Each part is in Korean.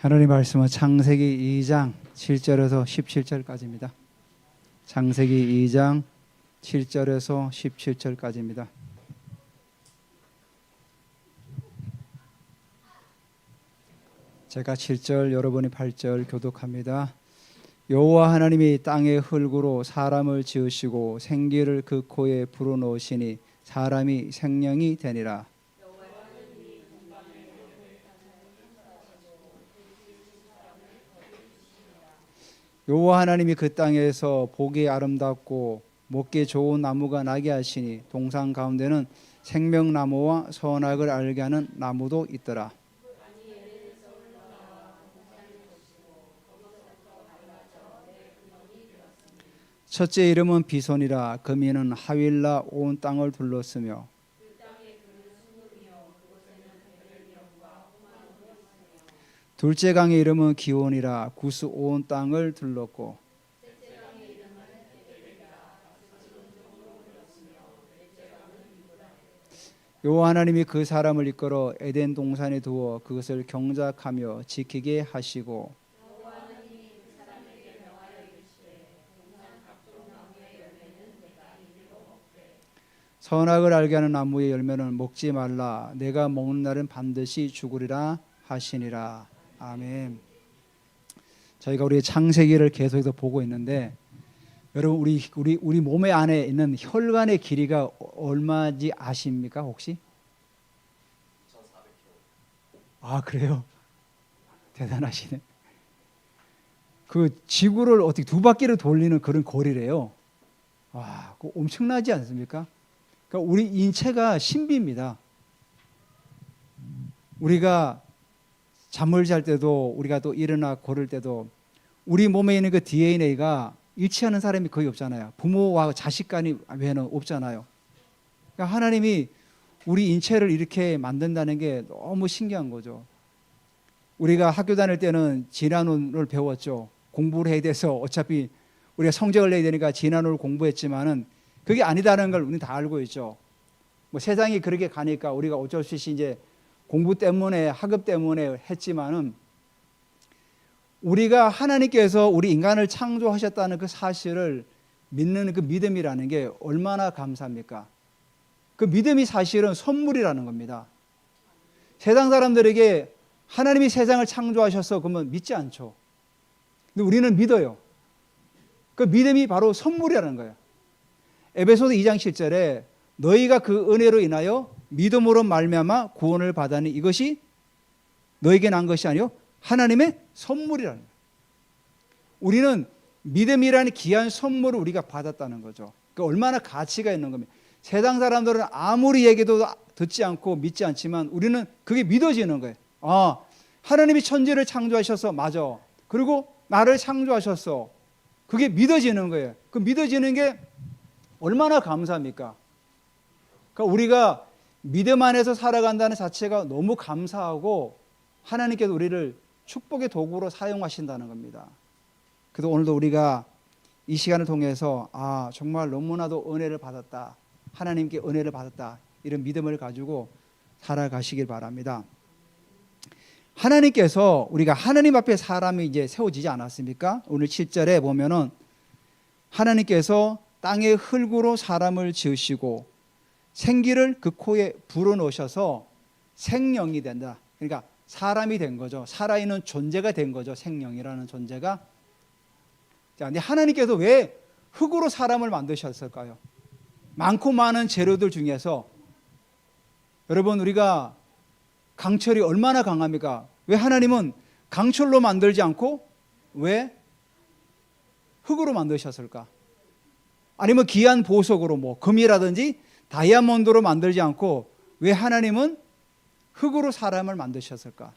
하나님 말씀은 창세기 2장 7절에서 17절까지입니다. 창세기 2장 7절에서 17절까지입니다. 제가 7절, 여러분이 8절 교독합니다. 여호와 하나님이 땅의 흙으로 사람을 지으시고 생기를 그 코에 불어넣으시니 사람이 생명이 되니라. 여호와 하나님이 그 땅에서 보기 아름답고 먹기 좋은 나무가 나게 하시니 동산 가운데는 생명나무와 선악을 알게 하는 나무도 있더라. 첫째 이름은 비손이라. 그 미는 하윌라 온 땅을 둘렀으며 둘째 강의 이름은 기온이라. 구스 온 땅을 둘렀고 여호와 하나님이 그 사람을 이끌어 에덴 동산에 두어 그것을 경작하며 지키게 하시고 선악을 알게 하는 나무의 열매는 먹지 말라. 내가 먹는 날은 반드시 죽으리라 하시니라. 아멘. 저희가 우리 창세기를 계속해서 보고 있는데 여러분 우리 몸의 안에 있는 혈관의 길이가 얼마인지 아십니까 혹시? 1,400km. 아 그래요? 대단하시네. 그 지구를 어떻게 두 바퀴를 돌리는 그런 거리래요. 와, 그거 엄청나지 않습니까? 그러니까 우리 인체가 신비입니다. 우리가 잠을 잘 때도 우리가 또 일어나 걸을 때도 우리 몸에 있는 그 DNA가 일치하는 사람이 거의 없잖아요. 부모와 자식 간이 외에는 없잖아요. 그러니까 하나님이 우리 인체를 이렇게 만든다는 게 너무 신기한 거죠. 우리가 학교 다닐 때는 진화론을 배웠죠. 공부를 해야 돼서 어차피 우리가 성적을 내야 되니까 진화론을 공부했지만은 그게 아니다는 걸 우리는 다 알고 있죠. 뭐 세상이 그렇게 가니까 우리가 어쩔 수 없이 이제 공부 때문에 학업 때문에 했지만은 우리가 하나님께서 우리 인간을 창조하셨다는 그 사실을 믿는 그 믿음이라는 게 얼마나 감사합니까? 그 믿음이 사실은 선물이라는 겁니다. 세상 사람들에게 하나님이 세상을 창조하셔서 그러면 믿지 않죠. 근데 우리는 믿어요. 그 믿음이 바로 선물이라는 거예요. 에베소서 2장 7절에 너희가 그 은혜로 인하여 믿음으로 말미암아 구원을 받았니 이것이 너에게 난 것이 아니요 하나님의 선물이라는 거예요. 우리는 믿음이라는 귀한 선물을 우리가 받았다는 거죠. 그러니까 얼마나 가치가 있는 겁니다. 세상 사람들은 아무리 얘기도 듣지 않고 믿지 않지만 우리는 그게 믿어지는 거예요. 아, 하나님이 천지를 창조하셔서 맞아. 그리고 나를 창조하셨어. 그게 믿어지는 거예요. 그 믿어지는 게 얼마나 감사합니까? 그러니까 우리가 믿음 안에서 살아간다는 자체가 너무 감사하고 하나님께서 우리를 축복의 도구로 사용하신다는 겁니다. 그래서 오늘도 우리가 이 시간을 통해서 아 정말 너무나도 은혜를 받았다. 하나님께 은혜를 받았다. 이런 믿음을 가지고 살아가시길 바랍니다. 하나님께서 우리가 하나님 앞에 사람이 이제 세워지지 않았습니까? 오늘 7절에 보면은 하나님께서 땅의 흙으로 사람을 지으시고 생기를 그 코에 불어넣으셔서 생명이 된다. 그러니까 사람이 된 거죠. 살아있는 존재가 된 거죠. 생명이라는 존재가. 자, 근데 하나님께서 왜 흙으로 사람을 만드셨을까요? 많고 많은 재료들 중에서 여러분 우리가 강철이 얼마나 강합니까? 왜 하나님은 강철로 만들지 않고 왜 흙으로 만드셨을까? 아니면 귀한 보석으로 뭐 금이라든지 다이아몬드로 만들지 않고 왜 하나님은 흙으로 사람을 만드셨을까?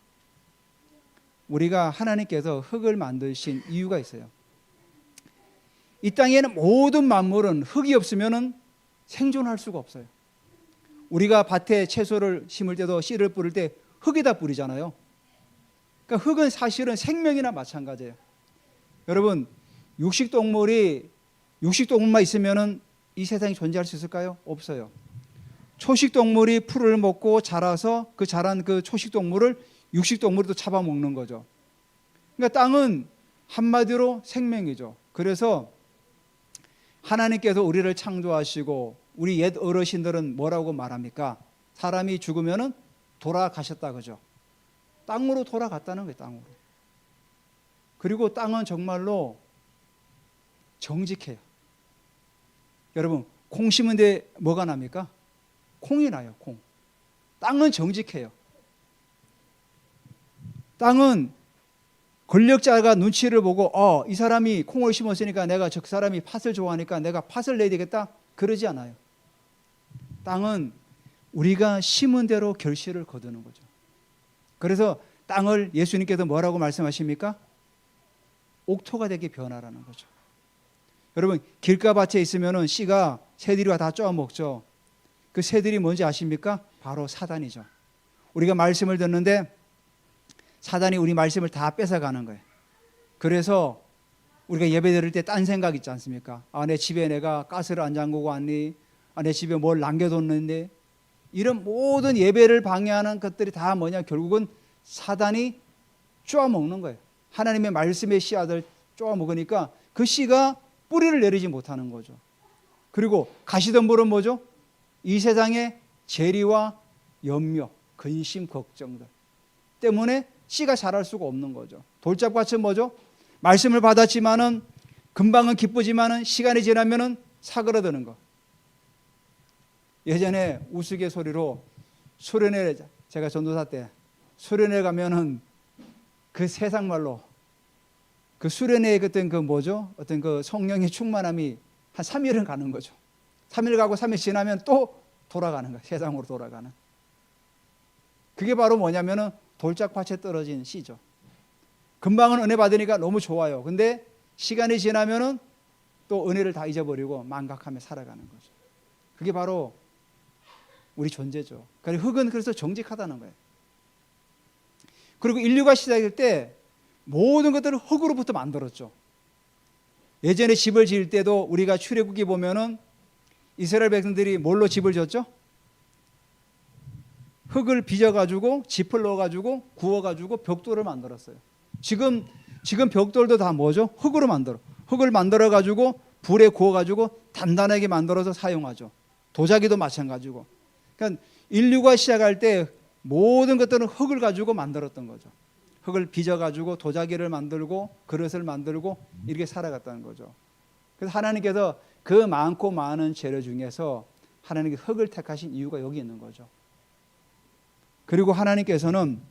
우리가 하나님께서 흙을 만드신 이유가 있어요. 이 땅에는 모든 만물은 흙이 없으면 생존할 수가 없어요. 우리가 밭에 채소를 심을 때도 씨를 뿌릴 때 흙에다 뿌리잖아요. 그러니까 흙은 사실은 생명이나 마찬가지예요. 여러분 육식동물만 있으면 이 세상이 존재할 수 있을까요? 없어요. 초식동물이 풀을 먹고 자라서 그 자란 그 초식동물을 육식동물이 또 잡아먹는 거죠. 그러니까 땅은 한마디로 생명이죠. 그래서 하나님께서 우리를 창조하시고 우리 옛 어르신들은 뭐라고 말합니까? 사람이 죽으면은 돌아가셨다 그죠? 땅으로 돌아갔다는 거예요. 땅으로. 그리고 땅은 정말로 정직해요. 여러분 콩 심은데 뭐가 납니까? 콩이 나요. 콩. 땅은 정직해요. 땅은 권력자가 눈치를 보고 이 사람이 콩을 심었으니까 내가 저 사람이 팥을 좋아하니까 내가 팥을 내야 되겠다 그러지 않아요. 땅은 우리가 심은 대로 결실을 거두는 거죠. 그래서 땅을 예수님께서 뭐라고 말씀하십니까? 옥토가 되게 변화라는 거죠. 여러분 길가밭에 있으면은 씨가 새들이 와 다 쪼아 먹죠. 그 새들이 뭔지 아십니까? 바로 사단이죠. 우리가 말씀을 듣는데 사단이 우리 말씀을 다 뺏어가는 거예요. 그래서 우리가 예배 드릴 때 딴 생각 있지 않습니까? 내 집에 내가 가스를 안 잠그고 왔니? 내 집에 뭘 남겨뒀는데? 이런 모든 예배를 방해하는 것들이 다 뭐냐? 결국은 사단이 쪼아먹는 거예요. 하나님의 말씀의 씨앗을 쪼아먹으니까 그 씨가 뿌리를 내리지 못하는 거죠. 그리고 가시덤불은 뭐죠? 이 세상의 재리와 염려, 근심, 걱정들 때문에 씨가 자랄 수가 없는 거죠. 돌짝밭은 뭐죠? 말씀을 받았지만은 금방은 기쁘지만은 시간이 지나면은 사그러드는 거. 예전에 우스갯소리로 수련회 제가 전도사 때 수련회 가면은 그 세상 말로 그 수련회의 어떤 그 뭐죠? 어떤 그 성령의 충만함이 한 3일은 가는 거죠. 3일 가고 3일 지나면 또 돌아가는 거예요. 세상으로 돌아가는. 그게 바로 뭐냐면은 돌짝밭에 떨어진 씨죠. 금방은 은혜 받으니까 너무 좋아요. 근데 시간이 지나면은 또 은혜를 다 잊어버리고 망각하며 살아가는 거죠. 그게 바로 우리 존재죠. 그러니까 흙은 그래서 정직하다는 거예요. 그리고 인류가 시작할 때 모든 것들을 흙으로부터 만들었죠. 예전에 집을 지을 때도 우리가 출애굽기 보면은 이스라엘 백성들이 뭘로 집을 지었죠? 흙을 빚어가지고 짚을 넣어가지고 구워가지고 벽돌을 만들었어요. 지금 벽돌도 다 뭐죠? 흙으로 만들어. 흙을 만들어가지고 불에 구워가지고 단단하게 만들어서 사용하죠. 도자기도 마찬가지고. 그러니까 인류가 시작할 때 모든 것들은 흙을 가지고 만들었던 거죠. 흙을 빚어가지고 도자기를 만들고 그릇을 만들고 이렇게 살아갔다는 거죠. 그래서 하나님께서 그 많고 많은 재료 중에서 하나님께서 흙을 택하신 이유가 여기 있는 거죠. 그리고 하나님께서는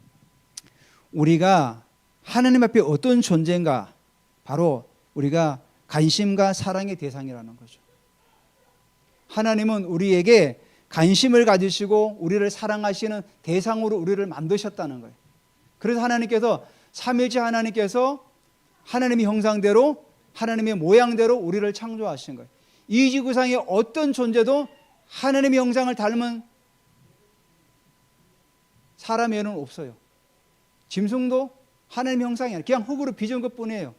우리가 하나님 앞에 어떤 존재인가, 바로 우리가 관심과 사랑의 대상이라는 거죠. 하나님은 우리에게 관심을 가지시고 우리를 사랑하시는 대상으로 우리를 만드셨다는 거예요. 그래서 하나님께서 삼위일체 하나님께서 하나님의 형상대로 하나님의 모양대로 우리를 창조하신 거예요. 이 지구상의 어떤 존재도 하나님의 형상을 닮은 사람 외에는 없어요. 짐승도 하나님의 형상이 아니라 그냥 흙으로 빚은 것뿐이에요.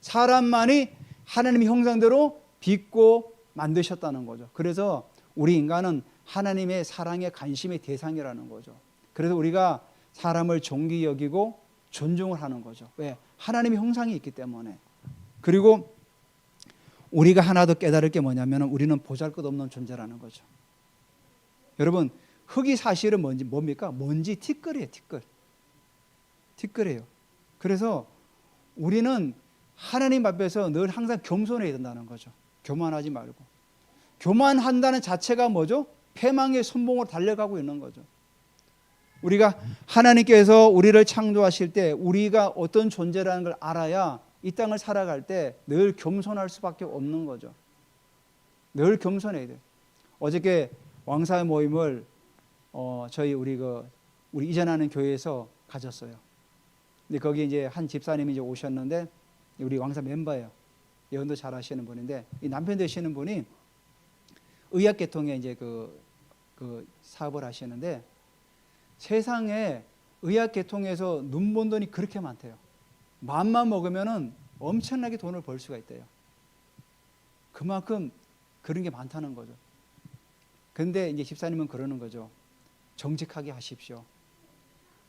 사람만이 하나님의 형상대로 빚고 만드셨다는 거죠. 그래서 우리 인간은 하나님의 사랑의 관심의 대상이라는 거죠. 그래서 우리가 사람을 존귀 여기고 존중을 하는 거죠. 왜? 하나님의 형상이 있기 때문에. 그리고 우리가 하나 더 깨달을 게 뭐냐면 우리는 보잘것없는 존재라는 거죠. 여러분 흙이 사실은 뭡니까? 먼지 티끌이에요. 티끌이에요. 그래서 우리는 하나님 앞에서 늘 항상 겸손해야 된다는 거죠. 교만하지 말고. 교만한다는 자체가 뭐죠? 패망의 선봉으로 달려가고 있는 거죠. 우리가 하나님께서 우리를 창조하실 때 우리가 어떤 존재라는 걸 알아야 이 땅을 살아갈 때 늘 겸손할 수밖에 없는 거죠. 늘 겸손해야 돼요. 어저께 왕사의 모임을 우리 이전하는 교회에서 가졌어요. 근데 거기 이제 한 집사님이 이제 오셨는데 우리 왕사 멤버예요. 예언도 잘 하시는 분인데 이 남편 되시는 분이 의학계통에 이제 그 사업을 하시는데 세상에 의학계통에서 눈 본 돈이 그렇게 많대요. 마음만 먹으면은 엄청나게 돈을 벌 수가 있대요. 그만큼 그런 게 많다는 거죠. 근데 이제 집사님은 그러는 거죠. 정직하게 하십시오.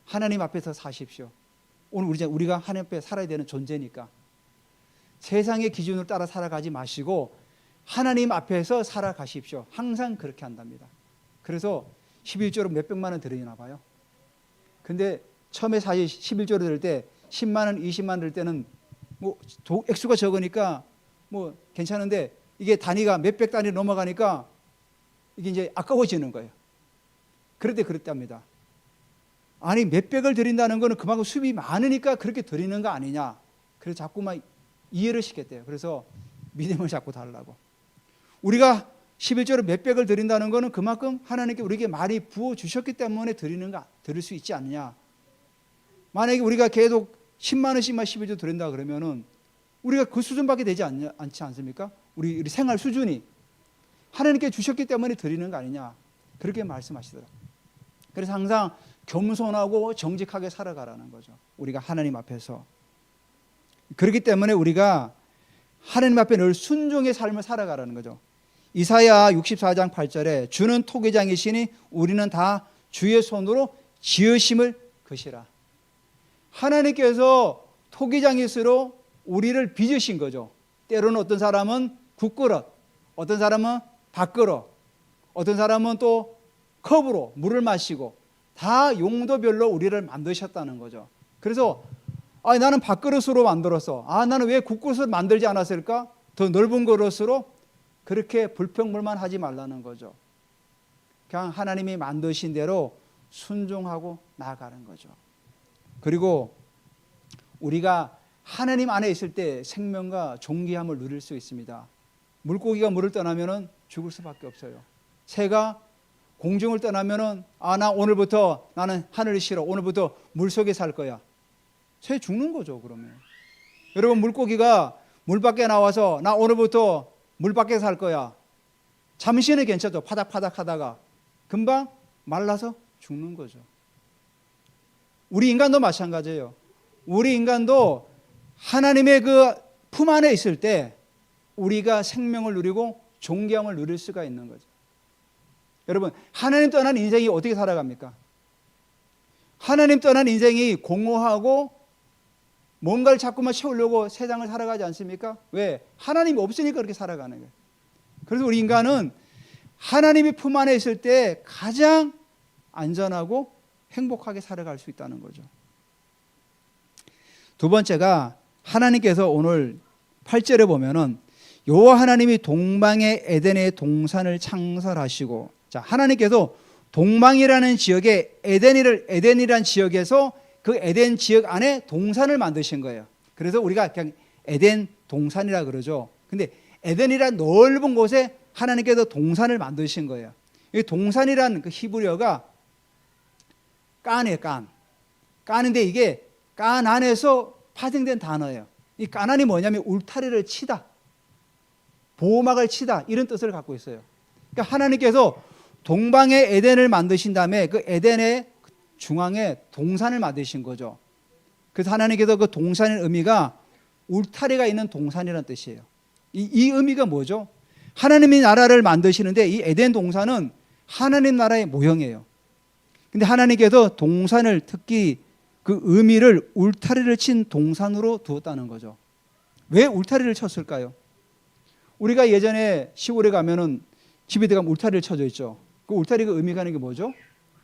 하나님 앞에서 사십시오. 오늘 우리가 하나님 앞에 살아야 되는 존재니까 세상의 기준을 따라 살아가지 마시고 하나님 앞에서 살아가십시오. 항상 그렇게 한답니다. 그래서 11조로 몇백만 원 들으나 봐요. 근데 처음에 사실 11조를 들을 때 10만 원, 20만 원 들 때는 뭐 액수가 적으니까 뭐 괜찮은데 이게 단위가 몇백 단위 넘어가니까 이게 이제 아까워지는 거예요. 그럴 때 그랬답니다. 아니 몇백을 드린다는 거는 그만큼 수입이 많으니까 그렇게 드리는 거 아니냐. 그래서 자꾸만 이해를 시켰대요. 그래서 믿음을 자꾸 달라고. 우리가 11조로 몇백을 드린다는 거는 그만큼 하나님께 우리에게 많이 부어주셨기 때문에 드릴 수 있지 않느냐. 만약에 우리가 계속 10만 원씩만 11조 드린다 그러면은 우리가 그 수준밖에 되지 않지 않습니까? 우리 생활 수준이 하나님께 주셨기 때문에 드리는 거 아니냐. 그렇게 말씀하시더라고요. 그래서 항상 겸손하고 정직하게 살아가라는 거죠. 우리가 하나님 앞에서. 그렇기 때문에 우리가 하나님 앞에 늘 순종의 삶을 살아가라는 거죠. 이사야 64장 8절에 주는 토기장이시니 우리는 다 주의 손으로 지으심을 것이라. 하나님께서 토기장이시로 우리를 빚으신 거죠. 때로는 어떤 사람은 국그릇, 어떤 사람은 밥그릇, 어떤 사람은 또 컵으로 물을 마시고 다 용도별로 우리를 만드셨다는 거죠. 그래서 나는 밥그릇으로 만들었어. 나는 왜 국그릇을 만들지 않았을까? 더 넓은 그릇으로. 그렇게 불평불만하지 말라는 거죠. 그냥 하나님이 만드신 대로 순종하고 나아가는 거죠. 그리고 우리가 하나님 안에 있을 때 생명과 존귀함을 누릴 수 있습니다. 물고기가 물을 떠나면 죽을 수밖에 없어요. 새가 공중을 떠나면 나 오늘부터 나는 하늘이 싫어. 오늘부터 물속에 살 거야. 새 죽는 거죠. 그러면 여러분 물고기가 물 밖에 나와서 나 오늘부터 물 밖에 살 거야. 잠시는 괜찮죠. 파닥파닥 하다가 금방 말라서 죽는 거죠. 우리 인간도 마찬가지예요. 우리 인간도 하나님의 그 품 안에 있을 때 우리가 생명을 누리고 존귀함을 누릴 수가 있는 거죠. 여러분 하나님 떠난 인생이 어떻게 살아갑니까? 하나님 떠난 인생이 공허하고 뭔가를 자꾸만 채우려고 세상을 살아가지 않습니까? 왜? 하나님이 없으니까 그렇게 살아가는 거예요. 그래서 우리 인간은 하나님이 품 안에 있을 때 가장 안전하고 행복하게 살아갈 수 있다는 거죠. 두 번째가 하나님께서 오늘 8절에 보면은 여호와 하나님이 동방의 에덴의 동산을 창설하시고, 자, 하나님께서 동방이라는 지역에 에덴이라는 지역에서 그 에덴 지역 안에 동산을 만드신 거예요. 그래서 우리가 그냥 에덴 동산이라 그러죠. 근데 에덴이란 넓은 곳에 하나님께서 동산을 만드신 거예요. 이 동산이라는 그 히브리어가 깐이에요, 깐. 깐인데 이게 깐 안에서 파생된 단어예요. 이 깐안이 뭐냐면 울타리를 치다, 보호막을 치다, 이런 뜻을 갖고 있어요. 그러니까 하나님께서 동방의 에덴을 만드신 다음에 그 에덴의 중앙에 동산을 만드신 거죠. 그래서 하나님께서 그 동산의 의미가 울타리가 있는 동산이라는 뜻이에요. 이 의미가 뭐죠? 하나님이 나라를 만드시는데 이 에덴 동산은 하나님 나라의 모형이에요. 근데 하나님께서 동산을 특히 그 의미를 울타리를 친 동산으로 두었다는 거죠. 왜 울타리를 쳤을까요? 우리가 예전에 시골에 가면은 집에 들어가면 울타리를 쳐져 있죠. 그 울타리가 의미가 있는 게 뭐죠?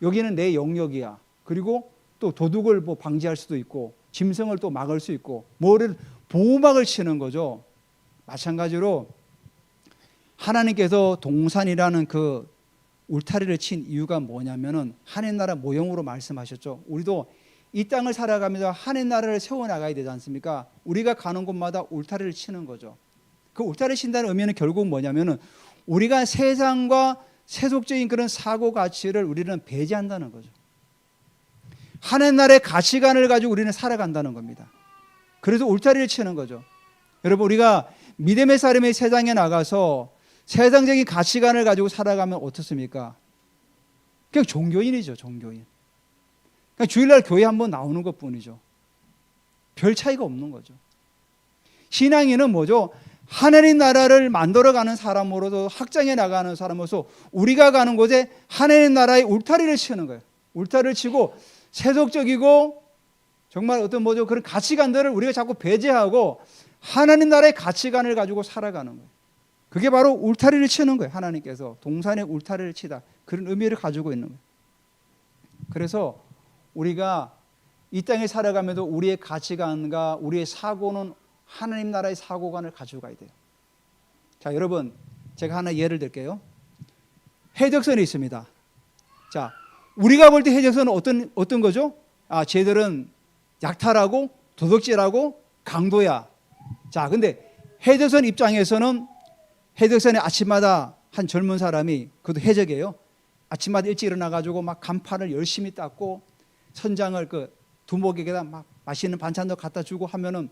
여기는 내 영역이야. 그리고 또 도둑을 뭐 방지할 수도 있고, 짐승을 또 막을 수 있고, 뭐를 보호막을 치는 거죠. 마찬가지로 하나님께서 동산이라는 그 울타리를 친 이유가 뭐냐면은 하나님 나라 모형으로 말씀하셨죠. 우리도 이 땅을 살아가면서 하나님 나라를 세워나가야 되지 않습니까? 우리가 가는 곳마다 울타리를 치는 거죠. 그 울타리를 친다는 의미는 결국 뭐냐면은 우리가 세상과 세속적인 그런 사고 가치를 우리는 배제한다는 거죠. 하나님 나라의 가치관을 가지고 우리는 살아간다는 겁니다. 그래서 울타리를 치는 거죠. 여러분 우리가 믿음의 사람이 세상에 나가서 세상적인 가치관을 가지고 살아가면 어떻습니까? 그냥 종교인이죠, 종교인. 그냥 주일날 교회 한번 나오는 것뿐이죠. 별 차이가 없는 거죠. 신앙인은 뭐죠? 하나님 나라를 만들어가는 사람으로서, 확장해 나가는 사람으로서 우리가 가는 곳에 하나님 나라의 울타리를 치는 거예요. 울타리를 치고 세속적이고 정말 어떤 뭐죠? 그런 가치관들을 우리가 자꾸 배제하고 하나님 나라의 가치관을 가지고 살아가는 거예요. 그게 바로 울타리를 치는 거예요. 하나님께서 동산에 울타리를 치다. 그런 의미를 가지고 있는 거예요. 그래서 우리가 이 땅에 살아가면서 우리의 가치관과 우리의 사고는 하나님 나라의 사고관을 가지고 가야 돼요. 자, 여러분, 제가 하나 예를 들게요. 해적선이 있습니다. 자, 우리가 볼 때 해적선은 어떤 거죠? 쟤들은 약탈하고 도둑질하고 강도야. 자, 근데 해적선 입장에서는 해적선에 아침마다 한 젊은 사람이, 그것도 해적이에요. 아침마다 일찍 일어나가지고 막 간판을 열심히 닦고 선장을 그 두목에게다 막 맛있는 반찬도 갖다 주고 하면은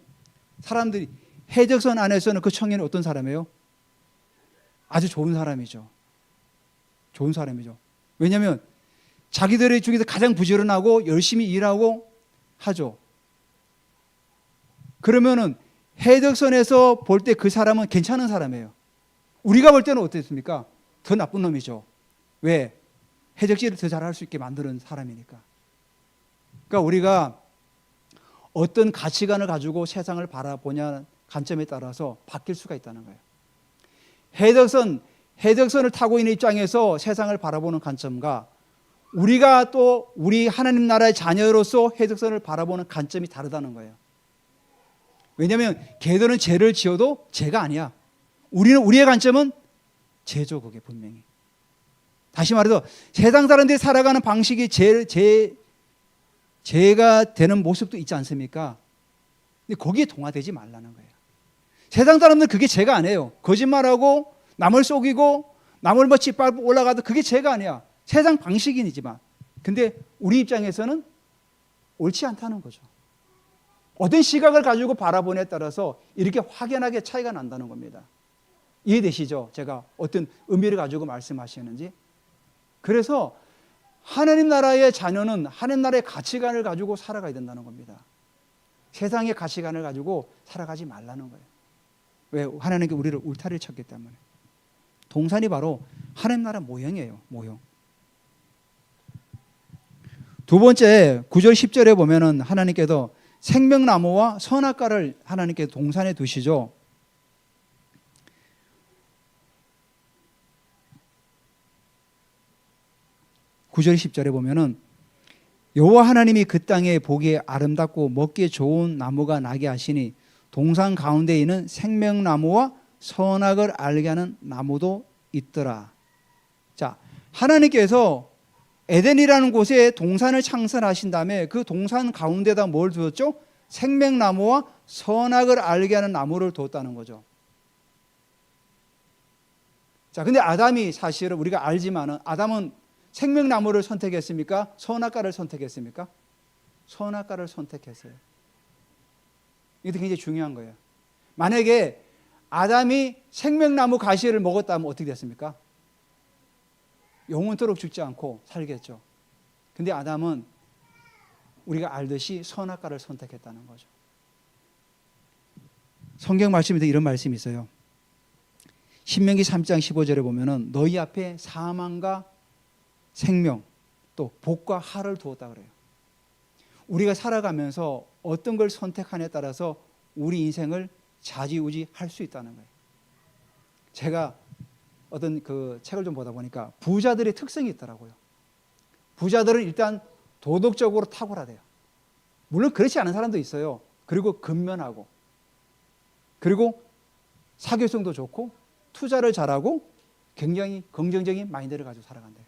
사람들이, 해적선 안에서는 그 청년이 어떤 사람이에요? 아주 좋은 사람이죠. 좋은 사람이죠. 왜냐하면 자기들 중에서 가장 부지런하고 열심히 일하고 하죠. 그러면은 해적선에서 볼 때 그 사람은 괜찮은 사람이에요. 우리가 볼 때는 어떻습니까? 더 나쁜 놈이죠. 왜? 해적질을 더 잘할 수 있게 만드는 사람이니까. 그러니까 우리가 어떤 가치관을 가지고 세상을 바라보냐는 관점에 따라서 바뀔 수가 있다는 거예요. 해적선을 타고 있는 입장에서 세상을 바라보는 관점과 우리가 또 우리 하나님 나라의 자녀로서 해적선을 바라보는 관점이 다르다는 거예요. 왜냐하면 걔들은 죄를 지어도 죄가 아니야. 우리의 관점은 죄죠. 그게 분명히. 다시 말해서 세상 사람들이 살아가는 방식이 죄가 되는 모습도 있지 않습니까? 근데 거기에 동화되지 말라는 거예요. 세상 사람들은 그게 죄가 아니에요. 거짓말하고 남을 속이고 남을 뭐 짓밟고 올라가도 그게 죄가 아니야. 세상 방식이지만. 근데 우리 입장에서는 옳지 않다는 거죠. 어떤 시각을 가지고 바라보냐에 따라서 이렇게 확연하게 차이가 난다는 겁니다. 이해되시죠? 제가 어떤 의미를 가지고 말씀하시는지. 그래서 하나님 나라의 자녀는 하나님 나라의 가치관을 가지고 살아가야 된다는 겁니다. 세상의 가치관을 가지고 살아가지 말라는 거예요. 왜? 하나님께 우리를 울타리를 쳤기 때문에. 동산이 바로 하나님 나라 모형이에요. 모형. 두 번째 9절 10절에 보면은 하나님께서 생명나무와 선악과를 하나님께서 동산에 두시죠. (9절 10절에) 보면은 여호와 하나님이 그 땅에 보기에 아름답고 먹기에 좋은 나무가 나게 하시니 동산 가운데 있는 생명나무와 선악을 알게 하는 나무도 있더라. 자, 하나님께서 에덴이라는 곳에 동산을 창설하신 다음에 그 동산 가운데다 뭘 두었죠? 생명나무와 선악을 알게 하는 나무를 두었다는 거죠. 자, 근데 아담이 사실은 우리가 알지만은 아담은 생명나무를 선택했습니까? 선악과를 선택했습니까? 선악과를 선택했어요. 이게 굉장히 중요한 거예요. 만약에 아담이 생명나무 가시를 먹었다면 어떻게 됐습니까? 영원토록 죽지 않고 살겠죠. 근데 아담은 우리가 알듯이 선악과를 선택했다는 거죠. 성경 말씀인데 이런 말씀이 있어요. 신명기 3장 15절에 보면은 너희 앞에 사망과 생명 또 복과 har을 두었다 그래요. 우리가 살아가면서 어떤 걸 선택하냐에 따라서 우리 인생을 좌지우지 할 수 있다는 거예요. 제가 어떤 그 책을 좀 보다 보니까 부자들의 특성이 있더라고요. 부자들은 일단 도덕적으로 탁월하대요. 물론 그렇지 않은 사람도 있어요. 그리고 근면하고, 그리고 사교성도 좋고 투자를 잘하고 굉장히 긍정적인 마인드를 가지고 살아간대요.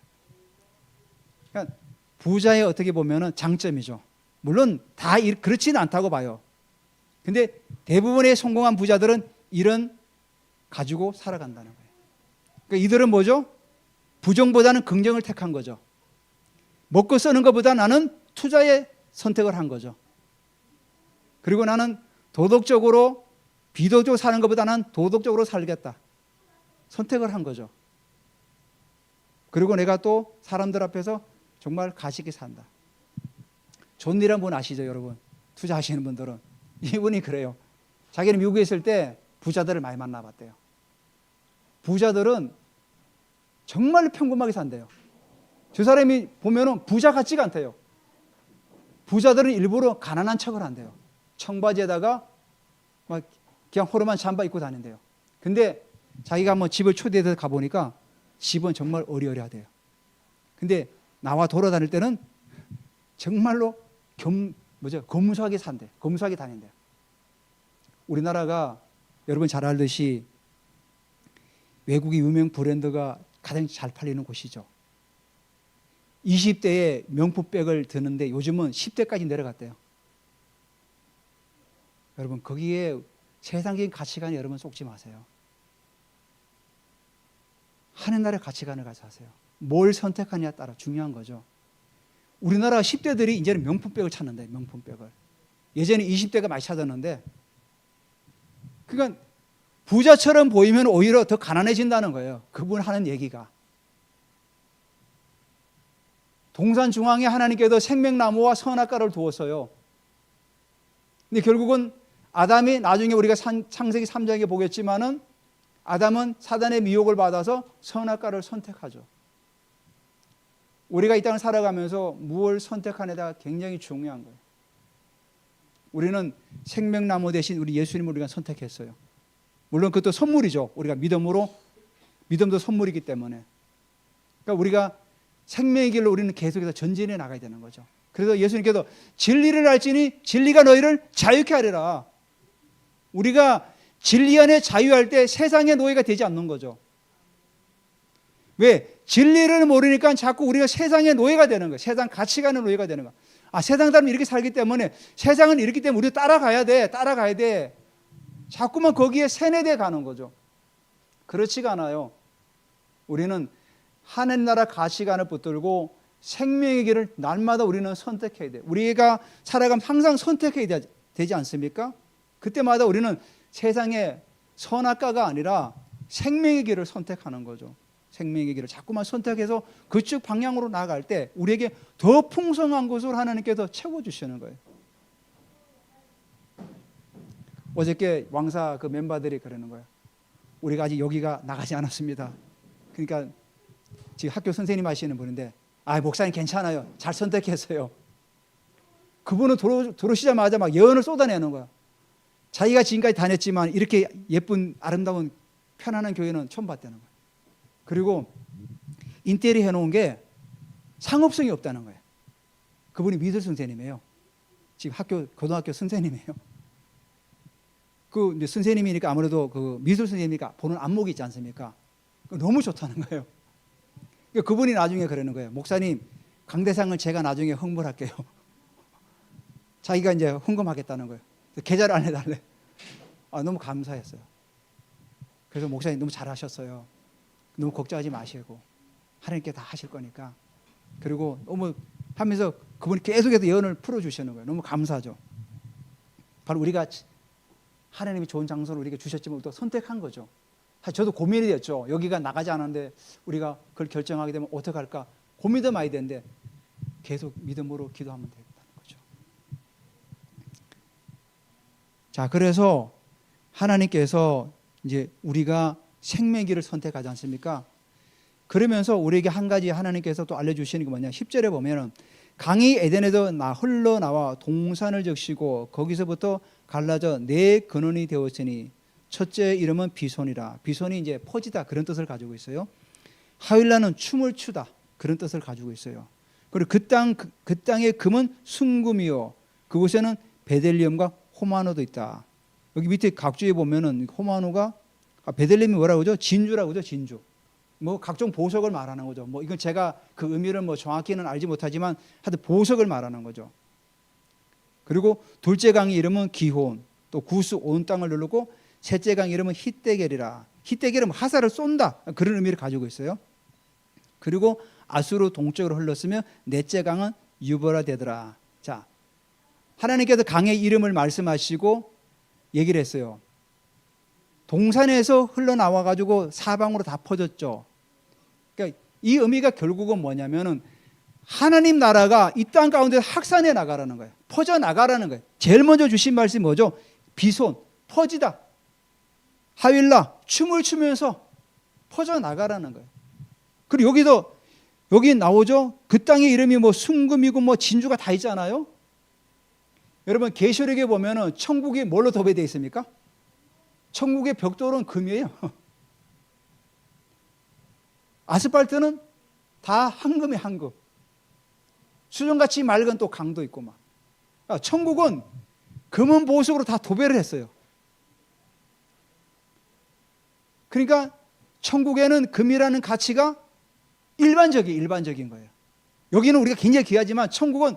그러니까 부자의 어떻게 보면은 장점이죠. 물론 다 그렇지는 않다고 봐요. 근데 대부분의 성공한 부자들은 이런 가지고 살아간다는 거예요. 그러니까 이들은 뭐죠? 부정보다는 긍정을 택한 거죠. 먹고 쓰는 것보다 나는 투자에 선택을 한 거죠. 그리고 나는 도덕적으로 비도덕적으로 사는 것보다는 도덕적으로 살겠다. 선택을 한 거죠. 그리고 내가 또 사람들 앞에서 정말 가치 있게 산다. 존이라는 분 아시죠, 여러분? 투자하시는 분들은. 이분이 그래요. 자기는 미국에 있을 때 부자들을 많이 만나봤대요. 부자들은 정말 평범하게 산대요. 저 사람이 보면은 부자 같지가 않대요. 부자들은 일부러 가난한 척을 한대요. 청바지에다가 막 그냥 호르만 잠바 입고 다닌대요. 근데 자기가 한번 집을 초대해서 가보니까 집은 정말 어리어리하대요. 근데 나와 돌아다닐 때는 정말로 검소하게 산대. 검소하게 다닌대요. 우리나라가 여러분 잘 알듯이 외국의 유명 브랜드가 가장 잘 팔리는 곳이죠. 20대에 명품백을 드는데 요즘은 10대까지 내려갔대요. 여러분 거기에 세상적인 가치관에 여러분 속지 마세요. 하늘나라의 가치관을 가지고 하세요. 뭘 선택하느냐에 따라 중요한 거죠. 우리나라 10대들이 이제는 명품백을 찾는데, 명품백을. 예전에 20대가 많이 찾았는데, 그러니까 부자처럼 보이면 오히려 더 가난해진다는 거예요. 그분 하는 얘기가. 동산 중앙에 하나님께서 생명나무와 선악과를 두었어요. 근데 결국은 아담이 나중에 우리가 창세기 3장에 보겠지만은 아담은 사단의 미혹을 받아서 선악과를 선택하죠. 우리가 이 땅을 살아가면서 무엇을 선택하느냐가 굉장히 중요한 거예요. 우리는 생명나무 대신 우리 예수님을 우리가 선택했어요. 물론 그것도 선물이죠. 우리가 믿음도 선물이기 때문에. 그러니까 우리가 생명의 길로 우리는 계속해서 전진해 나가야 되는 거죠. 그래서 예수님께서 진리를 알지니 진리가 너희를 자유케 하리라. 우리가 진리 안에 자유할 때 세상의 노예가 되지 않는 거죠. 왜? 진리를 모르니까 자꾸 우리가 세상의 노예가 되는 거예요. 세상 가치관의 노예가 되는 거예요. 아, 세상 사람이 이렇게 살기 때문에, 세상은 이렇기 때문에 우리가 따라가야 돼. 자꾸만 거기에 세뇌돼 가는 거죠. 그렇지가 않아요. 우리는 하나님 나라 가치관을 붙들고 생명의 길을 날마다 우리는 선택해야 돼요. 우리가 살아가면 항상 선택해야 되지 않습니까? 그때마다 우리는 세상의 선악과가 아니라 생명의 길을 선택하는 거죠. 생명의 길을 자꾸만 선택해서 그쪽 방향으로 나아갈 때 우리에게 더 풍성한 것을 하나님께서 채워주시는 거예요. 어저께 왕사 그 멤버들이 그러는 거예요. 우리가 아직 여기가 나가지 않았습니다. 그러니까 지금 학교 선생님 하시는 분인데, 아, 목사님 괜찮아요. 잘 선택했어요. 그분은 들어오시자마자 막 예언을 쏟아내는 거야. 자기가 지금까지 다녔지만 이렇게 예쁜 아름다운 편안한 교회는 처음 봤다는 거예요. 그리고 인테리어 해놓은 게 상업성이 없다는 거예요. 그분이 미술 선생님이에요. 지금 고등학교 선생님이에요. 그 이제 선생님이니까 아무래도 그 미술 선생님이니까 보는 안목이 있지 않습니까? 너무 좋다는 거예요. 그분이 나중에 그러는 거예요. 목사님, 강대상을 제가 나중에 흥분할게요. 자기가 이제 헌금하겠다는 거예요. 계좌를 안 해달래. 아, 너무 감사했어요. 그래서 목사님 너무 잘하셨어요. 너무 걱정하지 마시고 하나님께 다 하실 거니까. 그리고 너무 하면서 그분이 계속해서 예언을 풀어주시는 거예요. 너무 감사하죠. 바로 우리가 하나님이 좋은 장소를 우리에게 주셨지만 또 선택한 거죠. 저도 고민이 됐죠. 여기가 나가지 않았는데 우리가 그걸 결정하게 되면 어떻게 할까 고민도 많이 되는데 계속 믿음으로 기도하면 되겠다는 거죠. 자, 그래서 하나님께서 이제 우리가 생명의 길을 선택하지 않습니까? 그러면서 우리에게 한 가지 하나님께서 또 알려주시는 게 뭐냐, 10절에 보면은 강이 에덴에서 흘러나와 동산을 적시고 거기서부터 갈라져 네 근원이 되었으니 첫째 이름은 비손이라. 비손이 이제 퍼지다 그런 뜻을 가지고 있어요. 하윌라는 춤을 추다 그런 뜻을 가지고 있어요. 그리고 그 땅의 금은 순금이요 그곳에는 베들리엄과 호마노도 있다. 여기 밑에 각주에 보면은 호마노가 베들리엄이 뭐라고 하죠? 진주라고 하죠. 진주. 뭐 각종 보석을 말하는 거죠. 뭐 이건 제가 그 의미를 뭐 정확히는 알지 못하지만 하여튼 보석을 말하는 거죠. 그리고 둘째 강의 이름은 기혼, 또 구스 온 땅을 누르고 셋째 강 이름은 히데겔이라. 히데겔은 화살을 쏜다 그런 의미를 가지고 있어요. 그리고 아수르 동쪽으로 흘렀으며 넷째 강은 유보라 되더라. 자, 하나님께서 강의 이름을 말씀하시고 얘기를 했어요. 동산에서 흘러나와 가지고 사방으로 다 퍼졌죠. 그러니까 이 의미가 결국은 뭐냐면은 하나님 나라가 이 땅 가운데 확산해 나가라는 거예요. 퍼져 나가라는 거예요. 제일 먼저 주신 말씀이 뭐죠? 비손, 퍼지다. 하윌라, 춤을 추면서 퍼져 나가라는 거예요. 그리고 여기 나오죠? 그 땅의 이름이 뭐 순금이고 뭐 진주가 다 있잖아요. 여러분 계시록에 보면은 천국이 뭘로 도배되어 있습니까? 천국의 벽돌은 금이에요. 아스팔트는 다 황금이에요, 황금. 수정같이 맑은 또 강도 있고 막. 그러니까 천국은 금은 보석으로 다 도배를 했어요. 그러니까 천국에는 금이라는 가치가 일반적인 거예요. 여기는 우리가 굉장히 귀하지만 천국은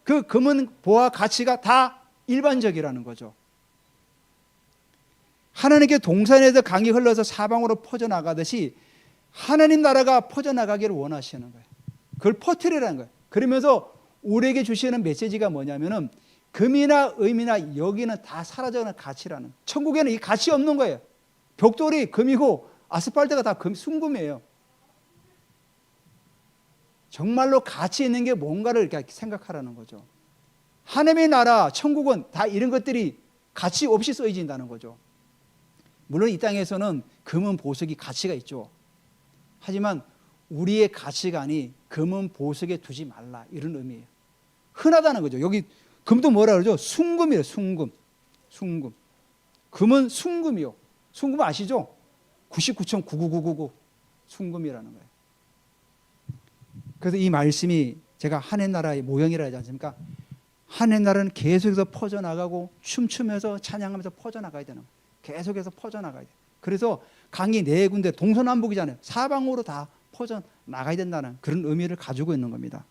그 금은 보화 가치가 다 일반적이라는 거죠. 하나님께 동산에서 강이 흘러서 사방으로 퍼져나가듯이 하나님 나라가 퍼져나가기를 원하시는 거예요. 그걸 퍼뜨리라는 거예요. 그러면서 우리에게 주시는 메시지가 뭐냐면은 금이나 의미나 여기는 다 사라져가는 가치라는 거예요. 천국에는 이 가치 없는 거예요. 벽돌이 금이고 아스팔트가 다 순금이에요. 정말로 가치 있는 게 뭔가를 이렇게 생각하라는 거죠. 하나님의 나라, 천국은 다 이런 것들이 가치 없이 쓰여진다는 거죠. 물론 이 땅에서는 금은 보석이 가치가 있죠. 하지만 우리의 가치관이 금은 보석에 두지 말라 이런 의미예요. 흔하다는 거죠. 여기 금도 뭐라 그러죠? 순금이에요. 순금. 금은 순금이요. 순금 아시죠? 99.99999 순금이라는 거예요. 그래서 이 말씀이 제가 하나님 나라의 모형이라 하지 않습니까? 하나님 나라는 계속해서 퍼져나가고 춤추면서 찬양하면서 퍼져나가야 되는 거예요. 계속해서 퍼져나가야 돼요. 그래서 강이 네 군데 동서남북이잖아요. 사방으로 다 퍼져나가야 된다는 그런 의미를 가지고 있는 겁니다.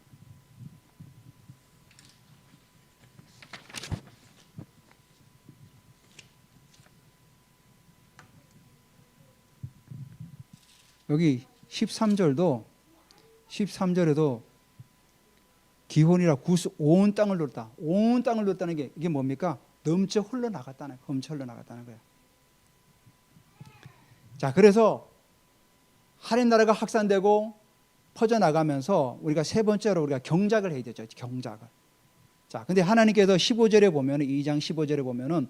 여기 13절에도 기혼이라 구스 온 땅을 놓았다. 온 땅을 놓았다는 게 이게 뭡니까? 넘쳐 흘러나갔다는 거예요. 자, 그래서 하나님 나라가 확산되고 퍼져나가면서 우리가 세 번째로 우리가 경작을 해야 되죠. 경작을. 자, 근데 하나님께서 15절에 보면은 2장 15절에 보면은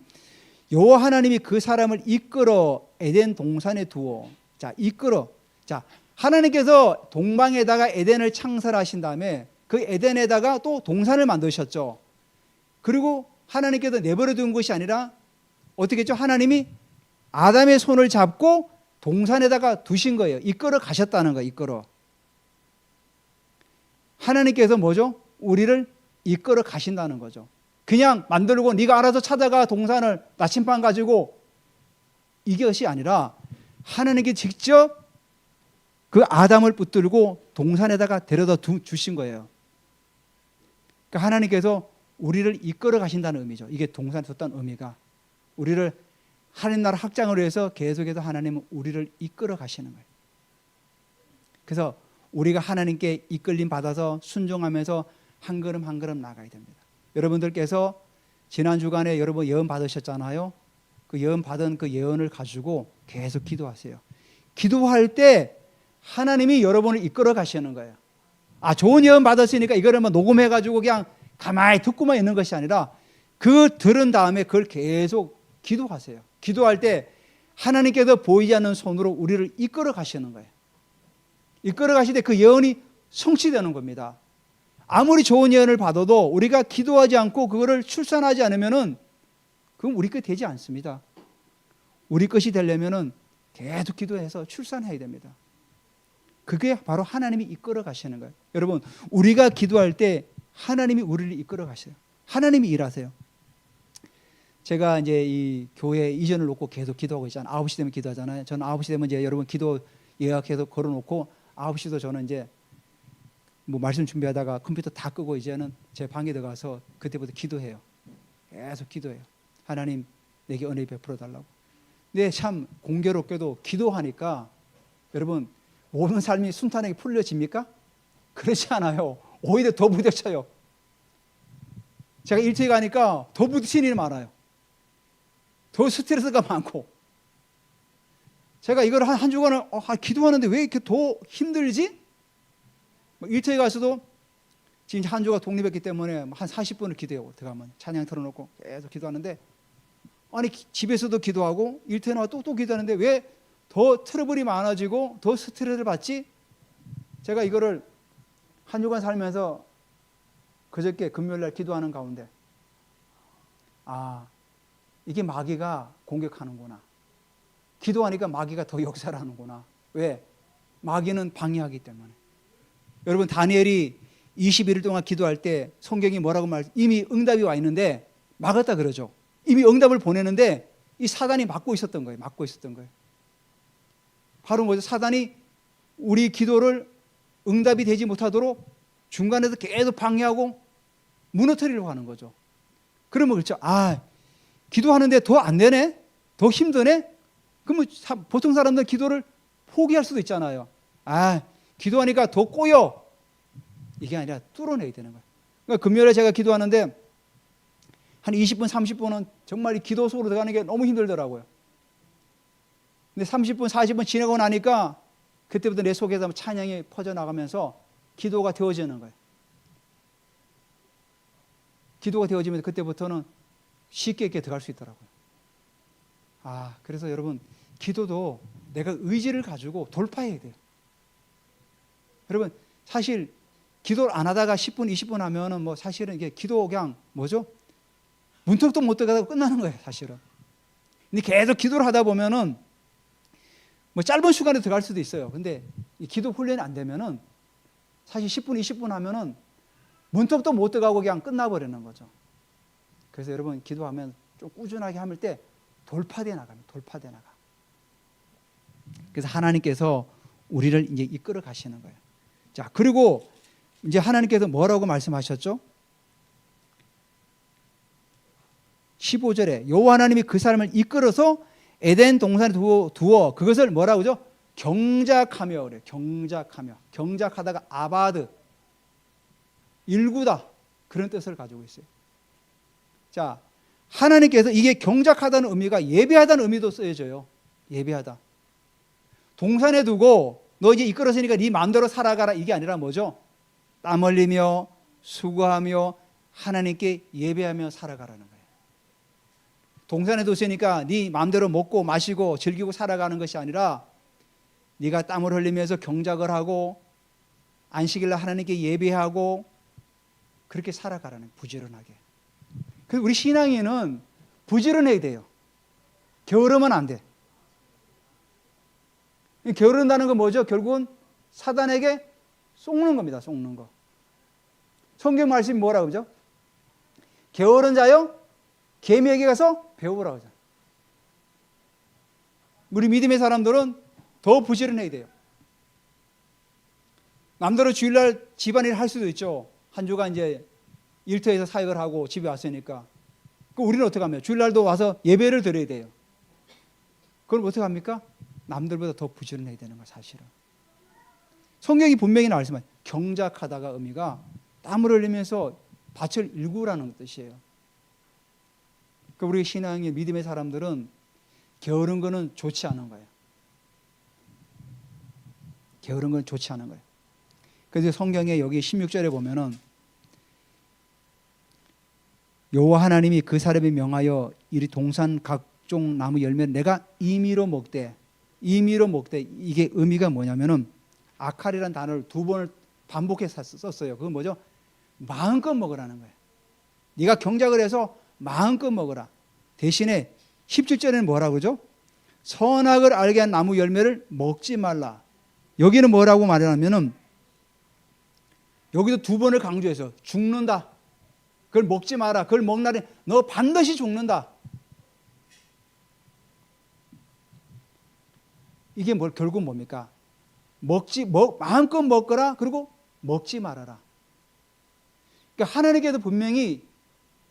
여호와 하나님이 그 사람을 이끌어 에덴 동산에 두어. 자, 이끌어. 자, 하나님께서 동방에다가 에덴을 창설하신 다음에 그 에덴에다가 또 동산을 만드셨죠. 그리고 하나님께서 내버려 둔 것이 아니라 어떻게 했죠? 하나님이 아담의 손을 잡고 동산에다가 두신 거예요. 이끌어 가셨다는 거예요. 이끌어. 하나님께서 뭐죠? 우리를 이끌어 가신다는 거죠. 그냥 만들고 네가 알아서 찾아가 동산을 나침반 가지고 이것이 아니라 하나님께 직접 그 아담을 붙들고 동산에다가 데려다 주신 거예요. 그러니까 하나님께서 우리를 이끌어 가신다는 의미죠. 이게 동산에 뒀다는 의미가. 우리를 하나님 나라 확장을 위해서 계속해서 하나님은 우리를 이끌어 가시는 거예요. 그래서 우리가 하나님께 이끌림 받아서 순종하면서 한 걸음 한 걸음 나가야 됩니다. 여러분들께서 지난 주간에 여러분 예언 받으셨잖아요. 그 예언 받은 그 예언을 가지고 계속 기도하세요. 기도할 때 하나님이 여러분을 이끌어 가시는 거예요. 아, 좋은 예언 받았으니까 이거를 뭐 녹음해가지고 그냥 가만히 듣고만 있는 것이 아니라 그 들은 다음에 그걸 계속 기도하세요. 기도할 때 하나님께서 보이지 않는 손으로 우리를 이끌어 가시는 거예요. 이끌어 가실 때 그 예언이 성취되는 겁니다. 아무리 좋은 예언을 받아도 우리가 기도하지 않고 그거를 출산하지 않으면은 그건 우리 것 되지 않습니다. 우리 것이 되려면은 계속 기도해서 출산해야 됩니다. 그게 바로 하나님이 이끌어 가시는 거예요. 여러분, 우리가 기도할 때 하나님이 우리를 이끌어 가셔요. 하나님이 일하세요. 제가 이제 이 교회 이전을 놓고 계속 기도하고 있잖아요. 9시 되면 기도하잖아요. 저는 9시 되면 이제 여러분 기도 예약해서 걸어놓고 9시도 저는 이제 뭐 말씀 준비하다가 컴퓨터 다 끄고 이제는 제 방에 들어가서 그때부터 기도해요. 계속 기도해요. 하나님 내게 은혜 베풀어 달라고. 근데 참 공교롭게도 기도하니까 여러분 모든 삶이 순탄하게 풀려집니까? 그렇지 않아요. 오히려 더 부딪혀요. 제가 일찍 가니까 더 부딪히는 일이 많아요. 더 스트레스가 많고. 제가 이걸 한 주간을 기도하는데 왜 이렇게 더 힘들지? 일찍 가서도 지금 한 주가 독립했기 때문에 한 40분을 기도해요. 들어가면 찬양 틀어놓고 계속 기도하는데 아니 집에서도 기도하고 일터에 나와 또 기도하는데 왜 더 트러블이 많아지고 더 스트레스를 받지? 제가 이거를 한 주간 살면서 그저께 금요일날 기도하는 가운데 아, 이게 마귀가 공격하는구나. 기도하니까 마귀가 더 역사를 하는구나. 왜? 마귀는 방해하기 때문에. 여러분, 다니엘이 21일 동안 기도할 때 성경이 뭐라고 이미 응답이 와 있는데 막았다 그러죠. 이미 응답을 보내는데 이 사단이 막고 있었던 거예요. 막고 있었던 거예요. 바로 뭐죠? 사단이 우리 기도를 응답이 되지 못하도록 중간에서 계속 방해하고 무너뜨리려고 하는 거죠. 그러면 그렇죠. 아, 기도하는데 더 안 되네? 더 힘드네? 그러면 보통 사람들은 기도를 포기할 수도 있잖아요. 아, 기도하니까 더 꼬여. 이게 아니라 뚫어내야 되는 거예요. 그러니까 금요일에 제가 기도하는데 한 20분, 30분은 정말 이 기도 속으로 들어가는 게 너무 힘들더라고요. 근데 30분, 40분 지나고 나니까 그때부터 내 속에서 찬양이 퍼져나가면서 기도가 되어지는 거예요. 기도가 되어지면서 그때부터는 쉽게 있게 들어갈 수 있더라고요. 아, 그래서 여러분, 기도도 내가 의지를 가지고 돌파해야 돼요. 여러분, 사실 기도를 안 하다가 10분, 20분 하면은 뭐 사실은 이게 기도 그냥 뭐죠? 문턱도 못 들어가다가 끝나는 거예요, 사실은. 근데 계속 기도를 하다 보면은 뭐 짧은 시간에 들어갈 수도 있어요. 근데 이 기도 훈련이 안 되면은 사실 10분, 20분 하면은 문턱도 못 들어가고 그냥 끝나버리는 거죠. 그래서 여러분, 기도하면 좀 꾸준하게 할 때 돌파돼 나갑니다. 돌파돼 나가. 그래서 하나님께서 우리를 이제 이끌어 가시는 거예요. 자, 그리고 이제 하나님께서 뭐라고 말씀하셨죠? 15절에 여호와 하나님이 그 사람을 이끌어서 에덴 동산에 두어 그것을 뭐라고 하죠? 경작하며 그래요. 경작하며. 경작하다가 아바드, 일구다, 그런 뜻을 가지고 있어요. 자, 하나님께서 이게 경작하다는 의미가 예배하다는 의미도 쓰여져요. 예배하다. 동산에 두고 너 이제 이끌었으니까 네 마음대로 살아가라, 이게 아니라 뭐죠? 땀 흘리며 수고하며 하나님께 예배하며 살아가라는 거예요. 동산에 두시니까 네 마음대로 먹고 마시고 즐기고 살아가는 것이 아니라 네가 땀을 흘리면서 경작을 하고 안식일날 하나님께 예배하고 그렇게 살아가라는 거예요. 부지런하게. 그래서 우리 신앙인은 부지런해야 돼요. 게으르면 안 돼. 게으른다는 건 뭐죠? 결국은 사단에게 속는 겁니다. 속는 거. 성경 말씀이 뭐라고 그러죠? 게으른 자여 개미에게 가서 배우라고 하죠. 우리 믿음의 사람들은 더 부지런해야 돼요. 남대로 주일날 집안일 할 수도 있죠. 한 주간 이제 일터에서 사역을 하고 집에 왔으니까. 그럼 우리는 어떻게 하면 주일날도 와서 예배를 드려야 돼요. 그럼 어떻게 합니까? 남들보다 더 부지런해야 되는 거예요, 사실은. 성경이 분명히 말씀하죠. 경작하다가 의미가 땀을 흘리면서 밭을 일구라는 뜻이에요. 그러니까 우리 신앙의 믿음의 사람들은 게으른 거는 좋지 않은 거예요. 게으른 건 좋지 않은 거예요. 그래서 성경에 여기 16절에 보면은 여호와 하나님이 그 사람이 명하여 이리 동산 각종 나무 열매를 내가 임의로 먹되 이게 의미가 뭐냐면은 아칼이라는 단어를 두 번을 반복해서 썼어요. 그건 뭐죠? 마음껏 먹으라는 거예요. 네가 경작을 해서 마음껏 먹어라. 대신에 17절에는 뭐라고 그러죠? 선악을 알게 한 나무 열매를 먹지 말라. 여기는 뭐라고 말하냐면은 여기도 두 번을 강조해서 죽는다. 그걸 먹지 마라. 그걸 먹는 날에 너 반드시 죽는다. 이게 결국 뭡니까? 마음껏 먹거라. 그리고 먹지 말아라. 그러니까 하나님께서 분명히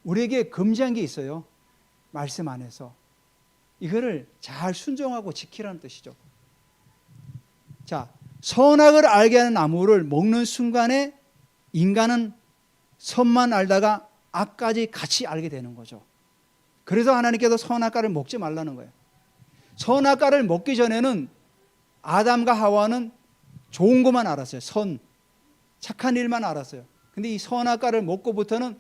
우리에게 금지한 게 있어요. 말씀 안에서. 이거를 잘 순종하고 지키라는 뜻이죠. 자, 선악을 알게 하는 나무를 먹는 순간에 인간은 선만 알다가 악까지 같이 알게 되는 거죠. 그래서 하나님께서 선악과를 먹지 말라는 거예요. 선악과를 먹기 전에는 아담과 하와는 좋은 것만 알았어요. 착한 일만 알았어요. 근데 이 선악과를 먹고부터는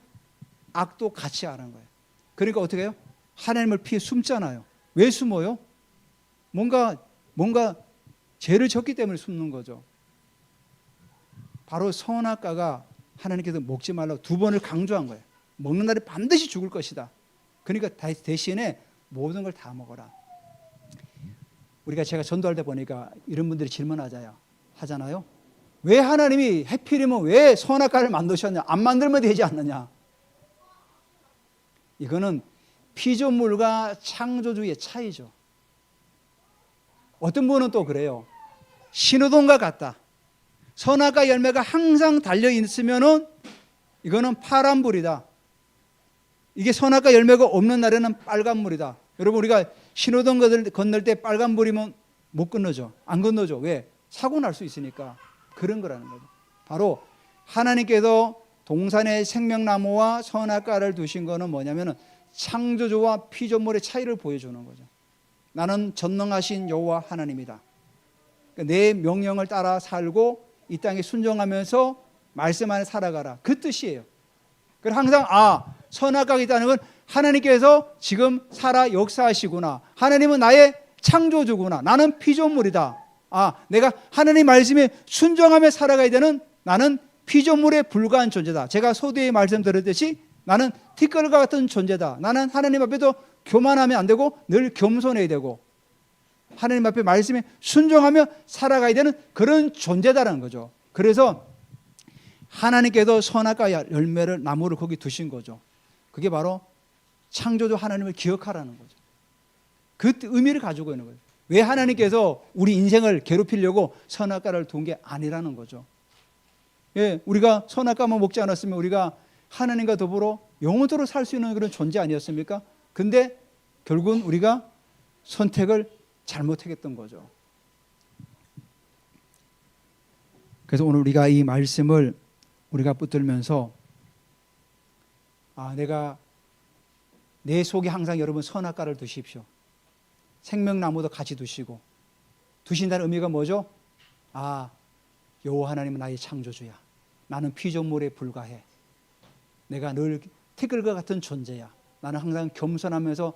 악도 같이 아는 거예요. 그러니까 어떻게 해요? 하나님을 피해 숨잖아요. 왜 숨어요? 뭔가 죄를 졌기 때문에 숨는 거죠. 바로 선악과가 하나님께서 먹지 말라고 두 번을 강조한 거예요. 먹는 날에 반드시 죽을 것이다. 그러니까 대신에 모든 걸 다 먹어라. 제가 전도할 때 보니까 이런 분들이 하잖아요. 왜 하나님이 해필이면 왜 선악과를 만드셨냐? 안 만들면 되지 않느냐? 이거는 피조물과 창조주의 차이죠. 어떤 분은 또 그래요. 신호등과 같다. 선악과 열매가 항상 달려 있으면은 이거는 파란불이다. 이게 선악과 열매가 없는 날에는 빨간불이다. 여러분, 우리가 신호등 건널 때 빨간불이면 못 건너죠. 안 건너죠. 왜? 사고 날 수 있으니까. 그런 거라는 거죠. 바로 하나님께서 동산의 생명나무와 선악과를 두신 거는 뭐냐면은 창조주와 피조물의 차이를 보여주는 거죠. 나는 전능하신 여호와 하나님이다. 그러니까 내 명령을 따라 살고 이 땅에 순종하면서 말씀 안에 살아가라. 그 뜻이에요. 그래서 항상 선악과가 있다는 건 하나님께서 지금 살아 역사하시구나. 하나님은 나의 창조주구나. 나는 피조물이다. 내가 하나님 말씀에 순종하며 살아가야 되는 나는 피조물에 불과한 존재다. 제가 소두에 말씀드렸듯이 나는 티끌과 같은 존재다. 나는 하나님 앞에도 교만하면 안 되고 늘 겸손해야 되고 하나님 앞에 말씀에 순종하며 살아가야 되는 그런 존재다라는 거죠. 그래서 하나님께서 선악과 열매를 나무를 거기 두신 거죠. 그게 바로 창조주 하나님을 기억하라는 거죠. 그 의미를 가지고 있는 거죠. 왜 하나님께서 우리 인생을 괴롭히려고 선악과를 둔 게 아니라는 거죠. 예, 우리가 선악과만 먹지 않았으면 우리가 하나님과 더불어 영원토록 살 수 있는 그런 존재 아니었습니까? 근데 결국은 우리가 선택을 잘못했던 거죠. 그래서 오늘 우리가 이 말씀을 우리가 붙들면서 내가 내 속에 항상 여러분 선악과를 두십시오. 생명나무도 같이 두시고 두신다는 의미가 뭐죠? 여호와 하나님은 나의 창조주야. 나는 피조물에 불과해. 내가 늘 티끌과 같은 존재야. 나는 항상 겸손하면서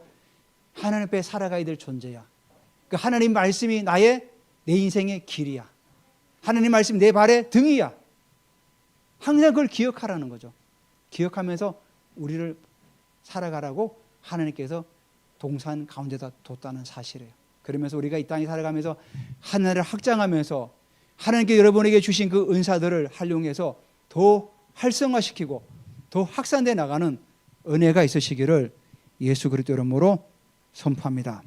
하나님 앞에 살아가야 될 존재야. 그 하나님 말씀이 내 인생의 길이야. 하나님 말씀이 내 발의 등이야. 항상 그걸 기억하라는 거죠. 기억하면서 우리를 살아가라고 하나님께서 동산 가운데다 뒀다는 사실이에요. 그러면서 우리가 이 땅에 살아가면서 하나님을 확장하면서 하나님께 여러분에게 주신 그 은사들을 활용해서 더 활성화시키고 더 확산되어 나가는 은혜가 있으시기를 예수 그리스도 이름으로 선포합니다.